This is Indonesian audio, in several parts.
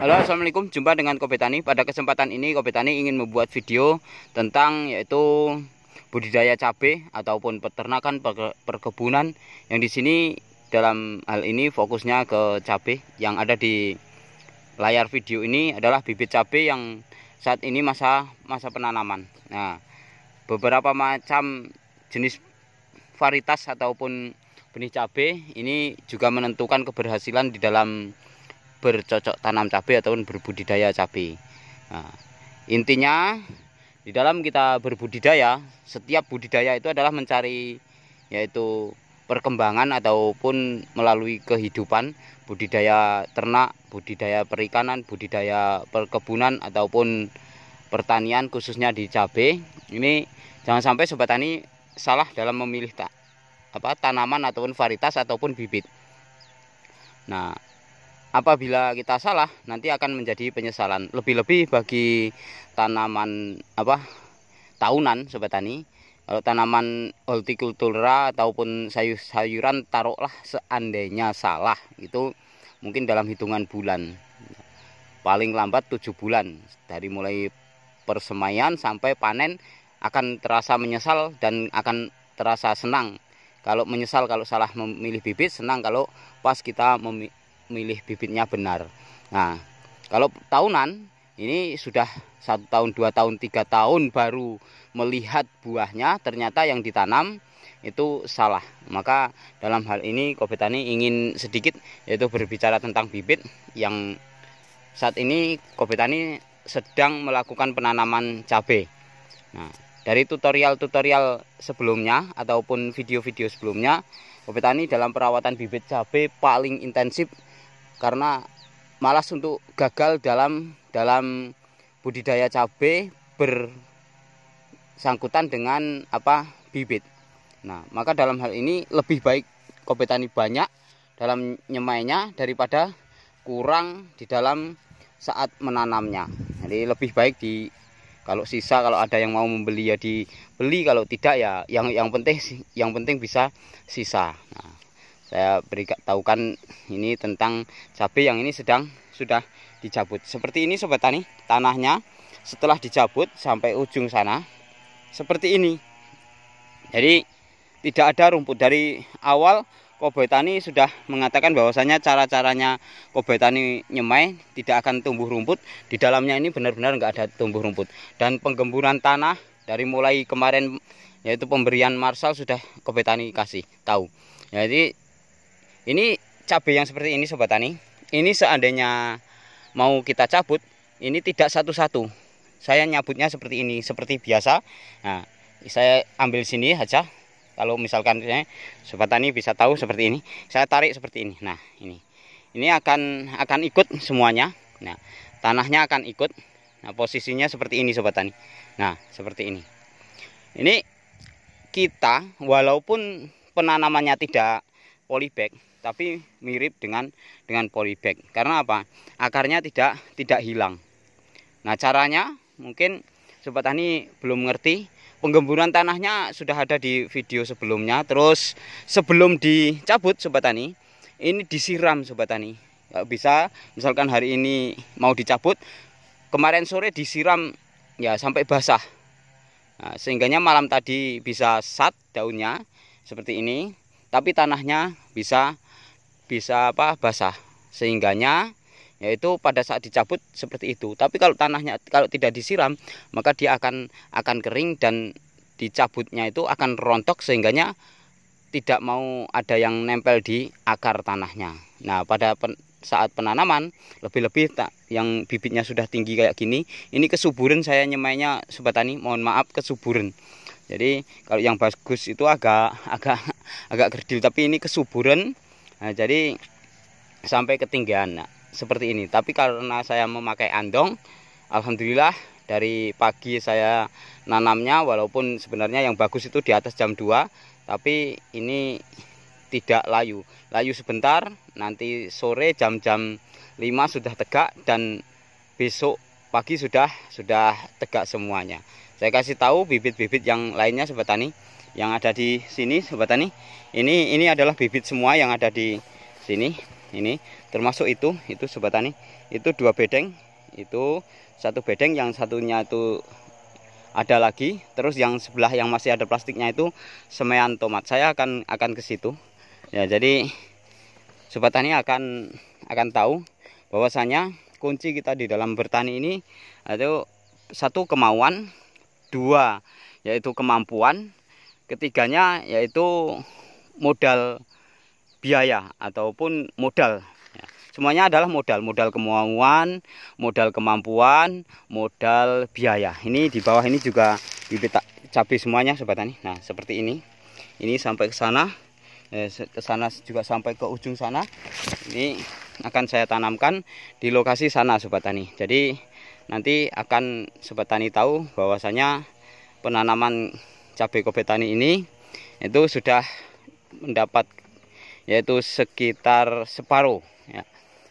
Halo, assalamualaikum. Jumpa dengan Kobe Tani. Pada kesempatan ini Kobe Tani ingin membuat video tentang yaitu budidaya cabai ataupun peternakan perkebunan, yang di sini dalam hal ini fokusnya ke cabai. Yang ada di layar video ini adalah bibit cabai yang saat ini masa penanaman. Nah, beberapa macam jenis varietas ataupun benih cabai ini juga menentukan keberhasilan di dalam bercocok tanam cabai ataupun berbudidaya cabai. Nah, intinya di dalam kita berbudidaya, setiap budidaya itu adalah mencari yaitu perkembangan ataupun melalui kehidupan, budidaya ternak, budidaya perikanan, budidaya perkebunan ataupun pertanian khususnya di cabai. Ini jangan sampai sobat tani salah dalam memilih tanaman ataupun varietas ataupun bibit. Nah, apabila kita salah nanti akan menjadi penyesalan, lebih-lebih bagi tanaman tahunan sobat tani. Kalau tanaman hortikultura ataupun sayur-sayuran, taruhlah seandainya salah, itu mungkin dalam hitungan bulan, paling lambat 7 bulan dari mulai persemaian sampai panen akan terasa menyesal dan akan terasa senang. Kalau menyesal kalau salah memilih bibit, senang kalau pas kita memilih bibitnya benar. Nah, kalau tahunan ini sudah 1 tahun, 2 tahun, 3 tahun baru melihat buahnya, ternyata yang ditanam itu salah. Maka dalam hal ini Kobe Tani ingin sedikit yaitu berbicara tentang bibit yang saat ini Kobe Tani sedang melakukan penanaman cabai. Nah, dari tutorial sebelumnya ataupun video-video sebelumnya, Kobe Tani dalam perawatan bibit cabai paling intensif karena malas untuk gagal dalam budidaya cabai bersangkutan dengan bibit. Nah, maka dalam hal ini lebih baik Kobe Tani banyak dalam nyemainya daripada kurang di dalam saat menanamnya. Jadi lebih baik kalau sisa, kalau ada yang mau membeli ya dibeli, kalau tidak ya yang penting bisa sisa. Nah, saya tahukan ini tentang cabai yang ini sudah dicabut. Seperti ini sobat tani, tanahnya setelah dicabut sampai ujung sana seperti ini. Jadi tidak ada rumput. Dari awal Kobe Tani sudah mengatakan bahwasanya cara-caranya Kobe Tani nyemai tidak akan tumbuh rumput. Di dalamnya ini benar-benar nggak ada tumbuh rumput. Dan penggemburan tanah dari mulai kemarin yaitu pemberian Marshall sudah Kobe Tani kasih tahu. Jadi ini cabai yang seperti ini sobat tani, ini seandainya mau kita cabut, ini tidak satu-satu. Saya nyabutnya seperti ini, seperti biasa. Nah, saya ambil sini aja. Kalau misalkan sobat tani bisa tahu seperti ini, saya tarik seperti ini. Nah, ini akan ikut semuanya. Nah, tanahnya akan ikut. Nah, posisinya seperti ini sobat tani. Nah, seperti ini. Ini kita walaupun penanamannya tidak polybag, tapi mirip dengan polybag. Karena apa? Akarnya tidak hilang. Nah, caranya mungkin sobat tani belum mengerti. Penggemburan tanahnya sudah ada di video sebelumnya. Terus sebelum dicabut sobat tani, ini disiram sobat tani. Bisa misalkan hari ini mau dicabut, kemarin sore disiram ya sampai basah. Nah, sehingganya malam tadi bisa sat daunnya seperti ini, tapi tanahnya bisa basah, sehingganya yaitu pada saat dicabut seperti itu. Tapi kalau tanahnya kalau tidak disiram, maka dia akan kering dan dicabutnya itu akan rontok, sehingganya tidak mau ada yang nempel di akar tanahnya. Nah, pada saat penanaman, lebih-lebih yang bibitnya sudah tinggi kayak gini, ini kesuburan saya nyemainya sobat tani, mohon maaf kesuburan. Jadi kalau yang bagus itu agak kerdil, tapi ini kesuburan. Nah, jadi sampai ketinggian seperti ini. Tapi karena saya memakai andong, alhamdulillah dari pagi saya nanamnya, walaupun sebenarnya yang bagus itu di atas jam 2, tapi ini tidak layu sebentar, nanti sore jam-jam 5 sudah tegak dan besok pagi sudah tegak semuanya. Saya kasih tahu bibit-bibit yang lainnya sobat tani yang ada di sini sobat tani. Ini adalah bibit semua yang ada di sini. ini termasuk itu Sobat Tani, itu 2 bedeng, itu 1 bedeng, yang satunya itu ada lagi, terus yang sebelah yang masih ada plastiknya itu semaian tomat. Saya akan ke situ ya. Jadi Sobat Tani akan tahu bahwasanya kunci kita di dalam bertani ini itu 1 kemauan, 2 yaitu kemampuan, ketiganya yaitu modal biaya ataupun modal. Semuanya adalah modal kemauan, modal kemampuan, modal biaya. Ini di bawah ini juga bibit cabai semuanya Sobat Tani. Nah, seperti ini. Ini sampai ke sana. Ke sana juga sampai ke ujung sana. Ini akan saya tanamkan di lokasi sana Sobat Tani. Jadi nanti akan Sobat Tani tahu bahwasanya penanaman cabai Kobe Tani ini itu sudah mendapat yaitu sekitar separuh ya,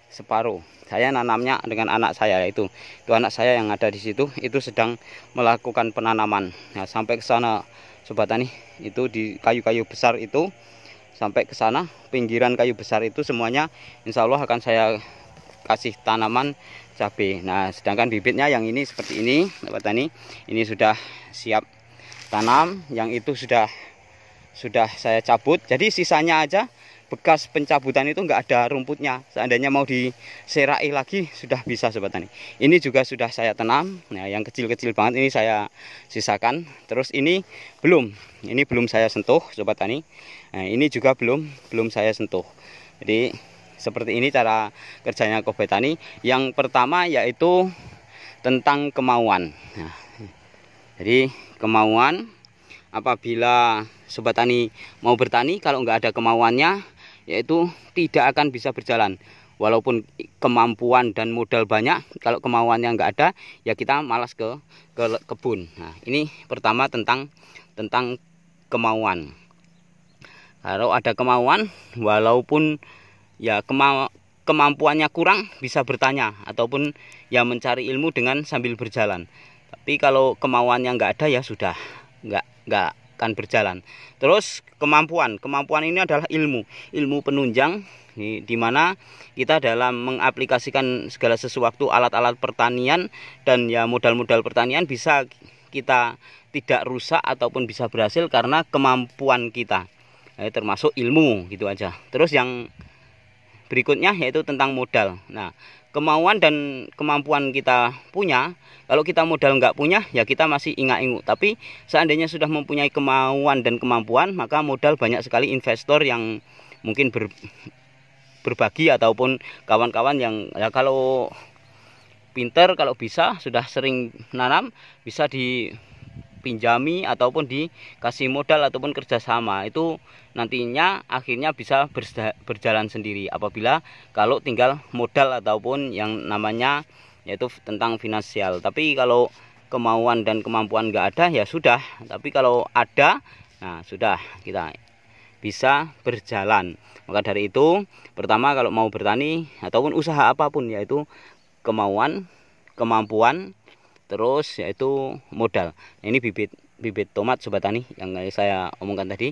separuh. Saya nanamnya dengan anak saya, itu anak saya yang ada di situ, itu sedang melakukan penanaman. Nah, sampai ke sana Sobat Tani, itu di kayu-kayu besar itu, sampai ke sana pinggiran kayu besar itu semuanya insya Allah akan saya kasih tanaman cabai. Nah, sedangkan bibitnya yang ini seperti ini Sobat Tani, ini sudah siap tanam, yang itu sudah saya cabut. Jadi sisanya aja bekas pencabutan itu enggak ada rumputnya. Seandainya mau diserai lagi sudah bisa Sobat Tani. Ini juga sudah saya tanam. Nah, yang kecil-kecil banget ini saya sisakan. Terus ini belum saya sentuh Sobat Tani. Nah, ini juga belum saya sentuh. Jadi seperti ini cara kerjanya Kobe Tani. Yang pertama yaitu tentang kemauan. Nah, jadi kemauan, apabila Sobat Tani mau bertani, kalau nggak ada kemauannya yaitu tidak akan bisa berjalan. Walaupun kemampuan dan modal banyak, kalau kemauannya nggak ada ya kita malas ke kebun. Nah, ini pertama tentang kemauan. Kalau ada kemauan, walaupun ya kemampuannya kurang, bisa bertanya ataupun ya mencari ilmu dengan sambil berjalan. Tapi kalau kemauannya nggak ada ya sudah nggak akan berjalan. Terus kemampuan ini adalah ilmu penunjang, di mana kita dalam mengaplikasikan segala sesuatu, alat-alat pertanian dan ya modal-modal pertanian bisa kita tidak rusak ataupun bisa berhasil karena kemampuan kita. Termasuk ilmu gitu aja. Terus yang berikutnya yaitu tentang modal. Nah, kemauan dan kemampuan kita punya. Kalau kita modal nggak punya ya kita masih ingak-inguk. Tapi seandainya sudah mempunyai kemauan dan kemampuan, maka modal banyak sekali investor yang mungkin berbagi ataupun kawan-kawan yang ya kalau pinter, kalau bisa sudah sering nanam, bisa dipinjami ataupun dikasih modal ataupun kerjasama. Itu nantinya akhirnya bisa berjalan sendiri apabila kalau tinggal modal ataupun yang namanya yaitu tentang finansial. Tapi kalau kemauan dan kemampuan nggak ada ya sudah. Tapi kalau ada, nah sudah kita bisa berjalan. Maka dari itu pertama kalau mau bertani ataupun usaha apapun yaitu kemauan, kemampuan, terus yaitu modal. Nah, ini bibit tomat Sobat Tani yang saya omongkan tadi.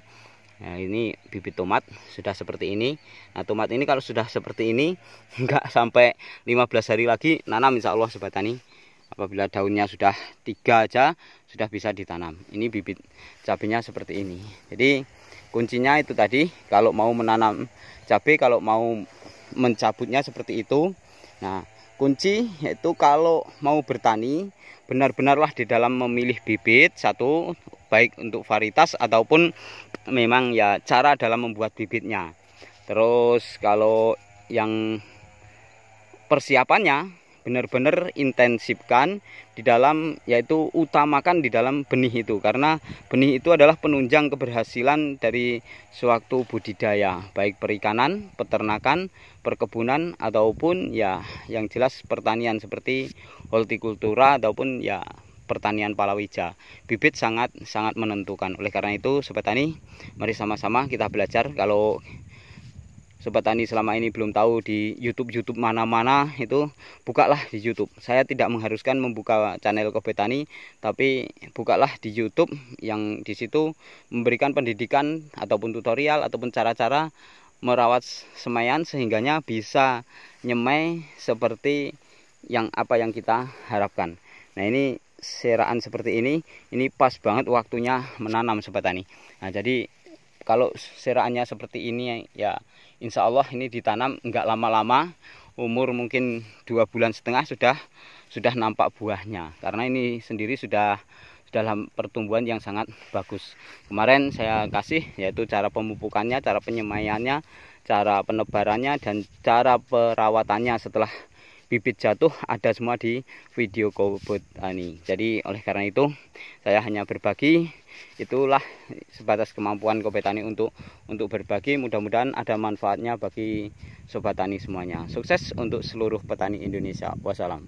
Nah, ini bibit tomat sudah seperti ini. Nah, tomat ini kalau sudah seperti ini enggak sampai 15 hari lagi nanam insya Allah Sobat Tani. Apabila daunnya sudah 3 aja sudah bisa ditanam. Ini bibit cabenya seperti ini. Jadi kuncinya itu tadi, kalau mau menanam cabai, kalau mau mencabutnya seperti itu. Nah, kunci yaitu kalau mau bertani benar-benarlah di dalam memilih bibit satu, baik untuk varietas ataupun memang ya cara dalam membuat bibitnya. Terus kalau yang persiapannya benar-benar intensifkan di dalam, yaitu utamakan di dalam benih itu, karena benih itu adalah penunjang keberhasilan dari suatu budidaya, baik perikanan, peternakan, perkebunan ataupun ya yang jelas pertanian seperti hortikultura ataupun ya pertanian palawija. Bibit sangat menentukan. Oleh karena itu Sobat Tani, mari sama-sama kita belajar. Kalau Sobat Tani selama ini belum tahu di YouTube mana-mana, itu bukalah di YouTube. Saya tidak mengharuskan membuka channel Kobe Tani, tapi bukalah di YouTube yang di situ memberikan pendidikan ataupun tutorial ataupun cara-cara merawat semaian sehingganya bisa nyemai seperti apa yang kita harapkan. Nah, ini seraan seperti ini pas banget waktunya menanam Sobat Tani. Nah, jadi kalau seraannya seperti ini ya insya Allah ini ditanam enggak lama-lama, umur mungkin 2,5 bulan sudah nampak buahnya, karena ini sendiri sudah dalam pertumbuhan yang sangat bagus. Kemarin saya kasih yaitu cara pemupukannya, cara penyemaiannya, cara penebarannya, dan cara perawatannya setelah bibit jatuh ada semua di video Kobot Tani. Jadi oleh karena itu saya hanya berbagi, itulah sebatas kemampuan Kobot Tani untuk berbagi. Mudah-mudahan ada manfaatnya bagi Sobat Tani semuanya. Sukses untuk seluruh petani Indonesia. Wassalam.